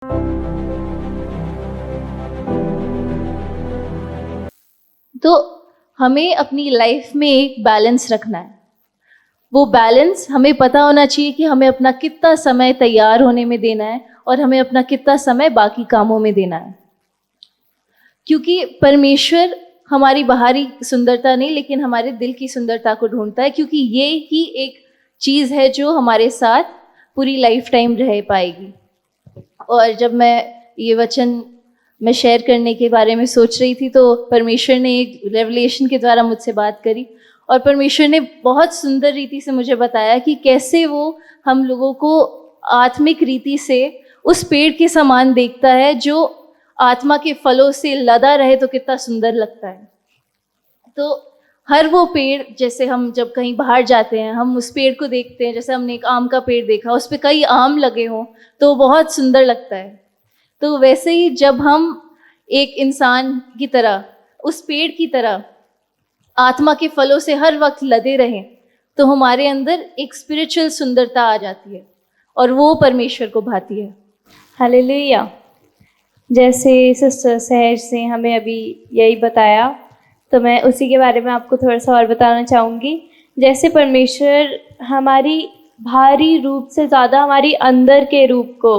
तो हमें अपनी लाइफ में एक बैलेंस रखना है। वो बैलेंस हमें पता होना चाहिए कि हमें अपना कितना समय तैयार होने में देना है और हमें अपना कितना समय बाकी कामों में देना है। क्योंकि परमेश्वर हमारी बाहरी सुंदरता नहीं, लेकिन हमारे दिल की सुंदरता को ढूंढता है, क्योंकि ये ही एक चीज़ है जो हमारे साथ पूरी लाइफ टाइम रह पाएगी। और जब मैं ये वचन मैं शेयर करने के बारे में सोच रही थी, तो परमेश्वर ने एक रेवलेशन के द्वारा मुझसे बात करी, और परमेश्वर ने बहुत सुंदर रीति से मुझे बताया कि कैसे वो हम लोगों को आत्मिक रीति से उस पेड़ के समान देखता है जो आत्मा के फलों से लदा रहे तो कितना सुंदर लगता है। तो हर वो पेड़, जैसे हम जब कहीं बाहर जाते हैं हम उस पेड़ को देखते हैं, जैसे हमने एक आम का पेड़ देखा, उस पर कई आम लगे हों तो बहुत सुंदर लगता है। तो वैसे ही जब हम एक इंसान की तरह, उस पेड़ की तरह आत्मा के फलों से हर वक्त लदे रहें, तो हमारे अंदर एक स्पिरिचुअल सुंदरता आ जाती है और वो परमेश्वर को भाती है। हालेलुया। जैसे सिस्टर सहज ने हमें अभी यही बताया, तो मैं उसी के बारे में आपको थोड़ा सा और बताना चाहूँगी। जैसे परमेश्वर हमारी बाहरी रूप से ज़्यादा हमारी अंदर के रूप को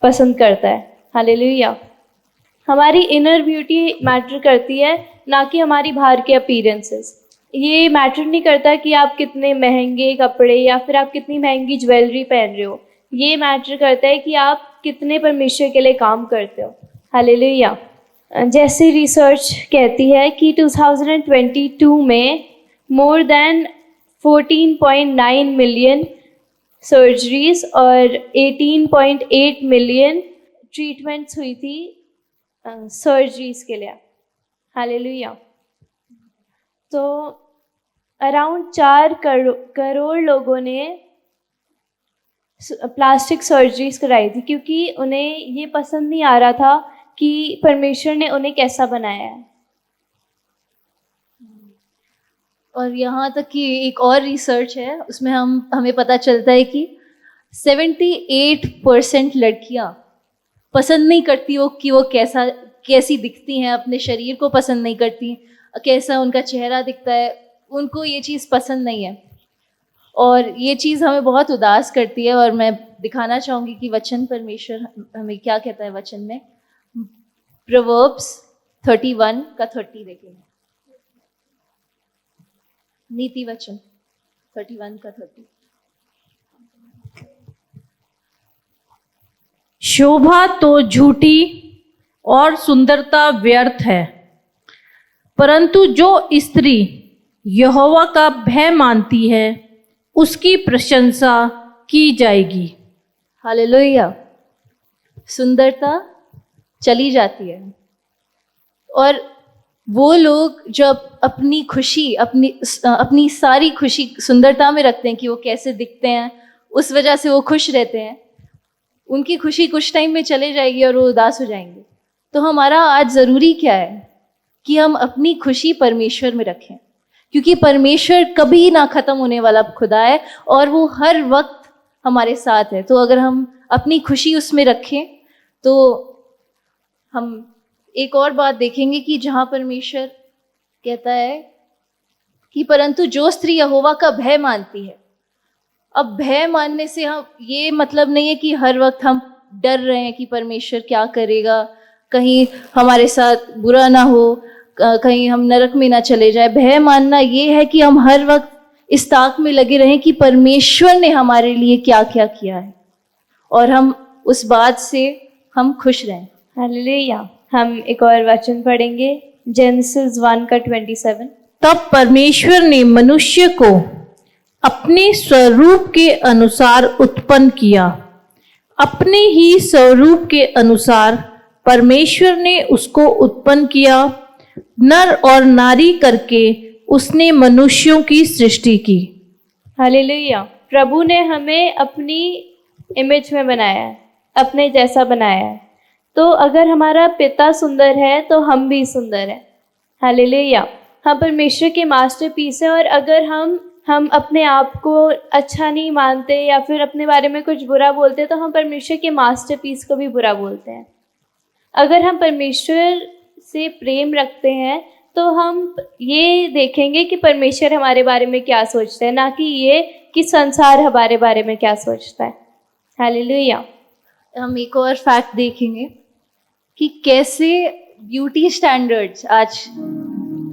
पसंद करता है। हालेलुया। हमारी इनर ब्यूटी मैटर करती है, ना कि हमारी बाहर के अपीयरेंसेस। ये मैटर नहीं करता कि आप कितने महंगे कपड़े या फिर आप कितनी महंगी ज्वेलरी पहन रहे हो। ये मैटर करता है कि आप कितने परमेश्वर के लिए काम करते हो। हालेलुया। जैसे रिसर्च कहती है कि 2022 में मोर देन 14.9 मिलियन सर्जरीज और 18.8 मिलियन ट्रीटमेंट्स हुई थी सर्जरीज के लिए। हालेलुया। तो अराउंड 4 करोड़ लोगों ने प्लास्टिक सर्जरीज कराई थी, क्योंकि उन्हें ये पसंद नहीं आ रहा था कि परमेश्वर ने उन्हें कैसा बनाया है। और यहाँ तक कि एक और रिसर्च है, उसमें हमें पता चलता है कि 78% लड़कियाँ पसंद नहीं करती कि वो कैसी दिखती हैं, अपने शरीर को पसंद नहीं करती, कैसा उनका चेहरा दिखता है, उनको ये चीज़ पसंद नहीं है। और ये चीज़ हमें बहुत उदास करती है। और मैं दिखाना चाहूँगी कि वचन परमेश्वर हमें क्या कहता है वचन में। प्रोवर्ब्स 31 का 30 देखेंगे। नीति वचन 31 का 30। शोभा तो झूठी और सुंदरता व्यर्थ है, परंतु जो स्त्री यहोवा का भय मानती है उसकी प्रशंसा की जाएगी। हालेलुया। सुंदरता चली जाती है, और वो लोग जब अपनी खुशी, अपनी सारी खुशी सुंदरता में रखते हैं कि वो कैसे दिखते हैं, उस वजह से वो खुश रहते हैं, उनकी खुशी कुछ टाइम में चले जाएगी और वो उदास हो जाएंगे। तो हमारा आज ज़रूरी क्या है कि हम अपनी खुशी परमेश्वर में रखें, क्योंकि परमेश्वर कभी ना ख़त्म होने वाला खुदा है और वो हर वक्त हमारे साथ है। तो अगर हम अपनी खुशी उसमें रखें, तो हम एक और बात देखेंगे कि जहाँ परमेश्वर कहता है कि परंतु जो स्त्री यहोवा का भय मानती है। अब भय मानने से हम ये मतलब नहीं है कि हर वक्त हम डर रहे हैं कि परमेश्वर क्या करेगा, कहीं हमारे साथ बुरा ना हो, कहीं हम नरक में ना चले जाए। भय मानना ये है कि हम हर वक्त इस ताक में लगे रहें कि परमेश्वर ने हमारे लिए क्या क्या किया है, और हम उस बात से हम खुश रहें। हालेलुया। हम एक और वचन पढ़ेंगे, जेनेसिस 1 का 27। तब परमेश्वर ने मनुष्य को अपने स्वरूप के अनुसार उत्पन्न किया, अपने ही स्वरूप के अनुसार परमेश्वर ने उसको उत्पन्न किया, नर और नारी करके उसने मनुष्यों की सृष्टि की। हालेलुया। प्रभु ने हमें अपनी इमेज में बनाया है, अपने जैसा बनाया है। तो अगर हमारा पिता सुंदर है तो हम भी सुंदर हैं। हालेलुया। हम परमेश्वर के मास्टरपीस हैं, और अगर हम हम अपने आप को अच्छा नहीं मानते या फिर अपने बारे में कुछ बुरा बोलते तो हम परमेश्वर के मास्टरपीस को भी बुरा बोलते हैं। अगर हम परमेश्वर से प्रेम रखते हैं तो हम ये देखेंगे कि परमेश्वर हमारे बारे में क्या सोचता है, ना कि ये कि संसार हमारे बारे में क्या सोचता है। हालेलुया। हम एक और फैक्ट देखेंगे कि कैसे ब्यूटी स्टैंडर्ड्स आज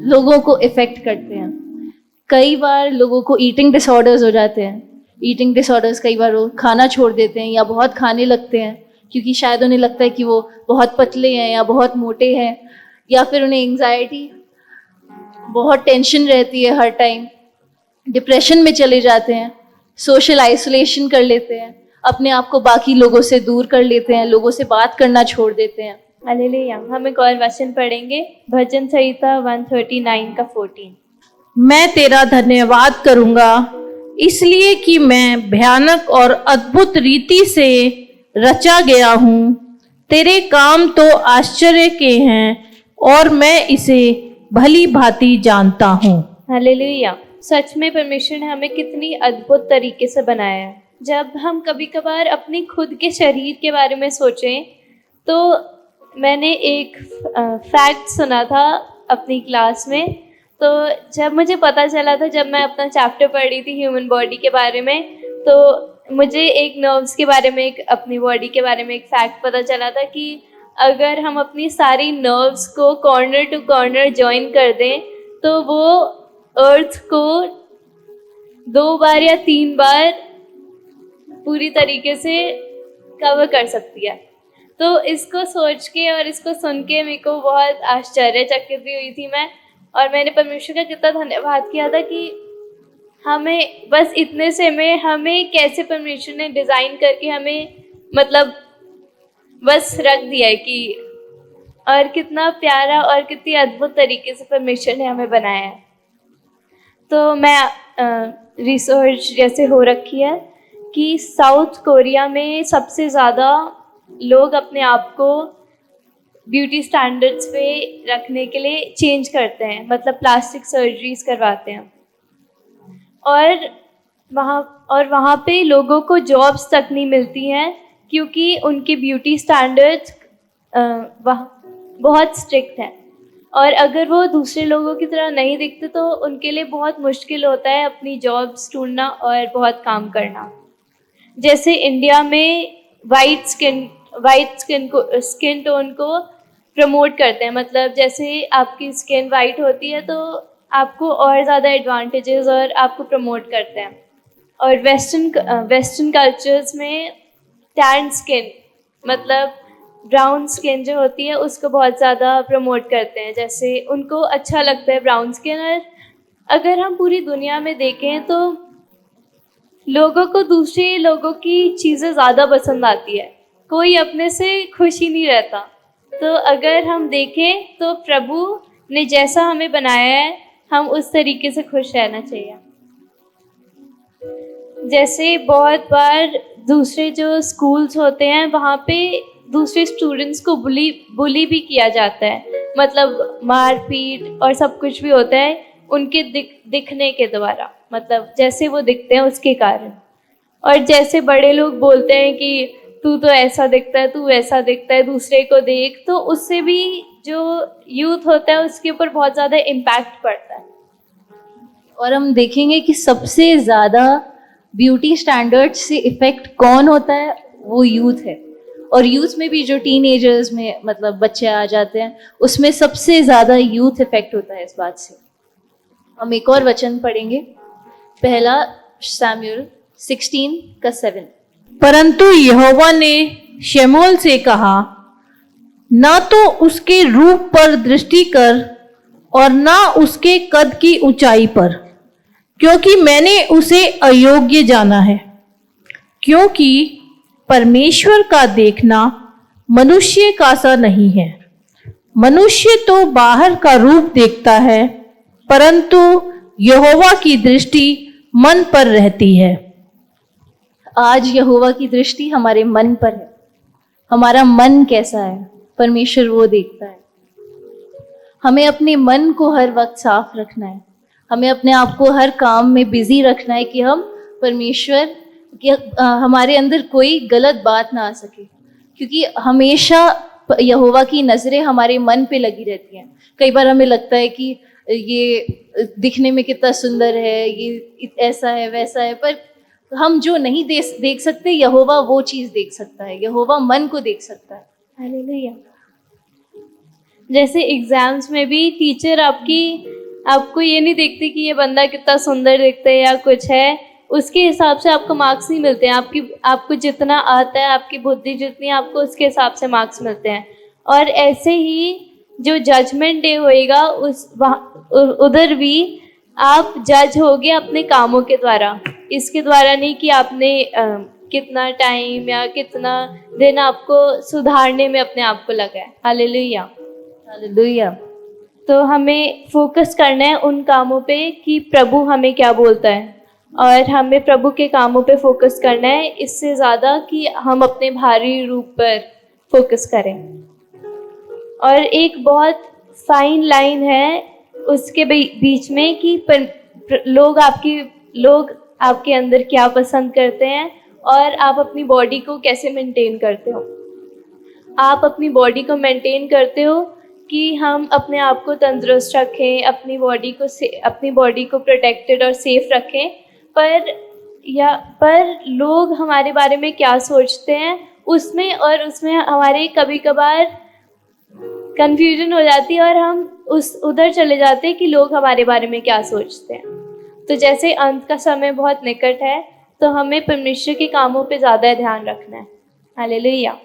लोगों को इफ़ेक्ट करते हैं। कई बार लोगों को ईटिंग डिसऑर्डर्स हो जाते हैं। ईटिंग डिसऑर्डर्स कई बार वो खाना छोड़ देते हैं या बहुत खाने लगते हैं क्योंकि शायद उन्हें लगता है कि वो बहुत पतले हैं या बहुत मोटे हैं, या फिर उन्हें एंग्जाइटी, बहुत टेंशन रहती है हर टाइम, डिप्रेशन में चले जाते हैं, सोशल आइसोलेशन कर लेते हैं, अपने आप को बाकी लोगों से दूर कर लेते हैं, लोगों से बात करना छोड़ देते हैं। हालेलुया। हम एक और वचन पढ़ेंगे, भजन संहिता 139 का 14। मैं तेरा धन्यवाद करूंगा इसलिए कि मैं भयानक और अद्भुत रीति से रचा गया हूँ। तेरे काम तो आश्चर्य के हैं और मैं इसे भली भांति जानता हूँ। हालेलुया। सच में परमेश्वर ने हमें कितनी अद्भुत तरीके से बनाया है। जब हम कभी कभार अपनी खुद के शरीर के बारे में सोचें तो मैंने एक फैक्ट सुना था अपनी क्लास में। तो जब मुझे पता चला था, जब मैं अपना चैप्टर पढ़ रही थी ह्यूमन बॉडी के बारे में, तो मुझे एक नर्व्स के बारे में, एक अपनी बॉडी के बारे में एक फैक्ट पता चला था कि अगर हम अपनी सारी नर्व्स को कॉर्नर टू कॉर्नर जॉइन कर दें तो वो अर्थ को 2 बार या 3 बार पूरी तरीके से कवर कर सकती है। तो इसको सोच के और इसको सुन के मेरे को बहुत आश्चर्यचकित भी हुई थी मैं, और मैंने परमेश्वर का कितना धन्यवाद किया था कि हमें बस इतने से में हमें कैसे परमेश्वर ने डिज़ाइन करके हमें मतलब बस रख दिया है कि, और कितना प्यारा और कितनी अद्भुत तरीके से परमेश्वर ने हमें बनाया है। तो मैं रिसर्च जैसे हो रखी है कि साउथ कोरिया में सबसे ज़्यादा लोग अपने आप को ब्यूटी स्टैंडर्ड्स पे रखने के लिए चेंज करते हैं, मतलब प्लास्टिक सर्जरीज करवाते हैं, और वहाँ पे लोगों को जॉब्स तक नहीं मिलती हैं क्योंकि उनके ब्यूटी स्टैंडर्ड्स वहाँ बहुत स्ट्रिक्ट हैं। और अगर वो दूसरे लोगों की तरह नहीं दिखते तो उनके लिए बहुत मुश्किल होता है अपनी जॉब्स ढूंढना और बहुत काम करना। जैसे इंडिया में वाइट स्किन टोन को प्रमोट करते हैं, मतलब जैसे आपकी स्किन वाइट होती है तो आपको और ज़्यादा एडवांटेजेस और आपको प्रमोट करते हैं। और वेस्टर्न कल्चर्स में टैन स्किन, मतलब ब्राउन स्किन जो होती है उसको बहुत ज़्यादा प्रमोट करते हैं, जैसे उनको अच्छा लगता है ब्राउन स्किन। और अगर हम पूरी दुनिया में देखें तो लोगों को दूसरे लोगों की चीज़ें ज़्यादा पसंद आती है, कोई अपने से खुश ही नहीं रहता। तो अगर हम देखें तो प्रभु ने जैसा हमें बनाया है हम उस तरीके से खुश रहना चाहिए। जैसे बहुत बार दूसरे जो स्कूल्स होते हैं वहाँ पे दूसरे स्टूडेंट्स को बुली भी किया जाता है, मतलब मारपीट और सब कुछ भी होता है उनके दिखने के द्वारा, मतलब जैसे वो दिखते हैं उसके कारण। और जैसे बड़े लोग बोलते हैं कि तू तो ऐसा दिखता है, तू वैसा दिखता है, दूसरे को देख, तो उससे भी जो यूथ होता है उसके ऊपर बहुत ज़्यादा इम्पैक्ट पड़ता है। और हम देखेंगे कि सबसे ज़्यादा ब्यूटी स्टैंडर्ड्स से इफ़ेक्ट कौन होता है, वो यूथ है। और यूथ में भी जो टीनेजर्स में मतलब बच्चे आ जाते हैं उसमें सबसे ज़्यादा यूथ इफ़ेक्ट होता है इस बात से। हम एक और वचन पढ़ेंगे, पहला शमूएल 16:7। परंतु यहोवा ने शमूएल से कहा, ना तो उसके रूप पर दृष्टि कर और ना उसके कद की ऊंचाई पर, क्योंकि मैंने उसे अयोग्य जाना है। क्योंकि परमेश्वर का देखना मनुष्य का सा नहीं है। मनुष्य तो बाहर का रूप देखता है, परंतु यहोवा की दृष्टि मन पर रहती है। आज यहोवा की दृष्टि हमारे मन पर है। हमारा मन कैसा है परमेश्वर वो देखता है। हमें अपने मन को हर वक्त साफ रखना है, हमें अपने आप को हर काम में बिजी रखना है कि हम परमेश्वर कि हमारे अंदर कोई गलत बात ना आ सके, क्योंकि हमेशा यहोवा की नज़रें हमारे मन पे लगी रहती हैं। कई बार हमें लगता है कि ये दिखने में कितना सुंदर है, ये ऐसा है वैसा है, पर हम जो नहीं देख सकते, यहोवा वो चीज़ देख सकता है, यहोवा मन को देख सकता है। हालेलुया। जैसे एग्जाम्स में भी टीचर आपको ये नहीं देखते कि ये बंदा कितना सुंदर दिखता है या कुछ है, उसके हिसाब से आपको मार्क्स नहीं मिलते हैं। आपको जितना आता है, आपकी बुद्धि जितनी, आपको उसके हिसाब से मार्क्स मिलते हैं। और ऐसे ही जो जजमेंट डे होएगा उधर भी आप जज होगे अपने कामों के द्वारा, इसके द्वारा नहीं कि आपने कितना टाइम या कितना दिन आपको सुधारने में अपने आप को लगा है। Hallelujah, hallelujah. तो हमें फोकस करना है उन कामों पे कि प्रभु हमें क्या बोलता है, और हमें प्रभु के कामों पे फोकस करना है, इससे ज़्यादा कि हम अपने भारी रूप पर फोकस करें। और एक बहुत फाइन लाइन है उसके बीच में कि लोग आपके अंदर क्या पसंद करते हैं और आप अपनी बॉडी को कैसे मेंटेन करते हो। आप अपनी बॉडी को मेंटेन करते हो कि हम अपने आप को तंदुरुस्त रखें, अपनी बॉडी को प्रोटेक्टेड और सेफ रखें, पर लोग हमारे बारे में क्या सोचते हैं उसमें हमारे कभी कभार कंफ्यूजन हो जाती है और हम उधर चले जाते हैं कि लोग हमारे बारे में क्या सोचते हैं। तो जैसे अंत का समय बहुत निकट है, तो हमें परमेश्वर के कामों पे ज़्यादा ध्यान रखना है। हालेलुया।